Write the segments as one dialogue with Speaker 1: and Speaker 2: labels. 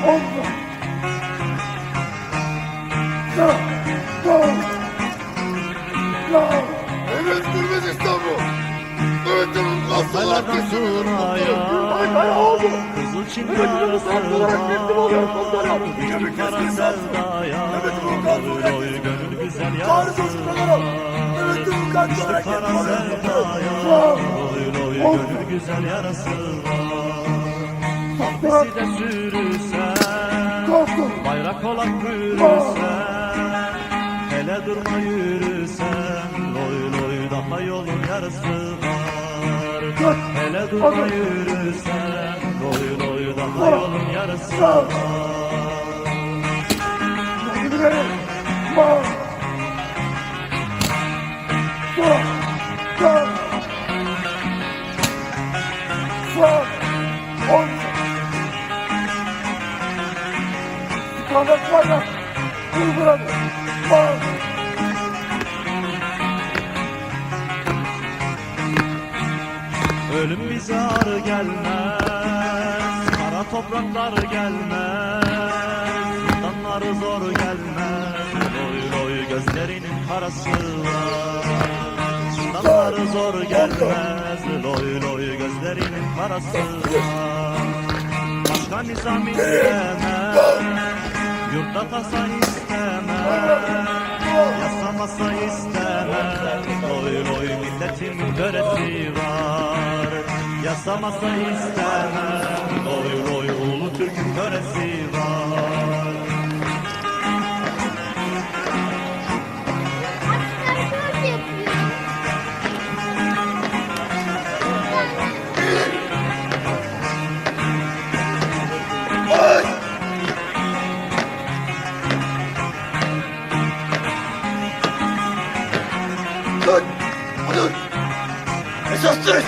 Speaker 1: Allah. Ya. Ya. Ya. Evet Gülmez İstanbul. Evet canım kalsalar kesin. Ay oldu.
Speaker 2: Kızıl Çin yarası var, düştü kara sevdaya. Oy oy gönül güzel yarası var, düştü kara sevdaya. Oy oy gönül güzel yarası var. Bizi de sürürsen, bayrak olan bürürsen, hele durma yürürsen, loy loy daha yolun yarısı var. Hele durma yürürsen, loy loy daha yolun yarısı var. Ölüm bize ağır gelmez, kara topraklar gelmez, zindanları zor gelmez, loy loy gözlerinin karası var. Zindanları zor gelmez, loy loy gözlerinin karası var. Başka nizam istemez, yurtta tasa istemez, yasamasa istemez, loy loy milletin töresi var. Yasamasa istemez, loy loy ulu Türk'ün töresi var.
Speaker 1: Dur! Esastır!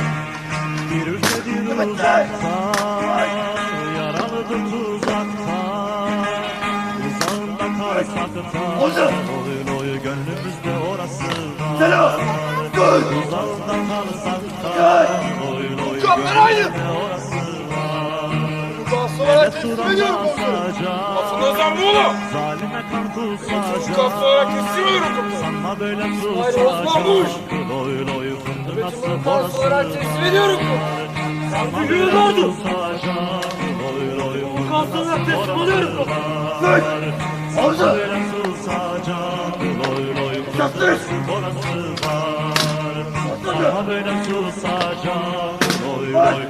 Speaker 2: Bir ülkedir uzakta, yaralıdır tuzakta, uzağında kalsakta, loy loy gönlümüzde orası var. Uzağında kalsakta, loy loy gönlümüzde orası var. Hele surana asacak, zalime kan kusacak, sanma böyle susacak, loy loy fındırması borası var. Sanma böyle susacak, loy loy fındırması borası var. Sanma böyle susacak, loy loy fındırması borası var. Sanma böyle susacak, loy loy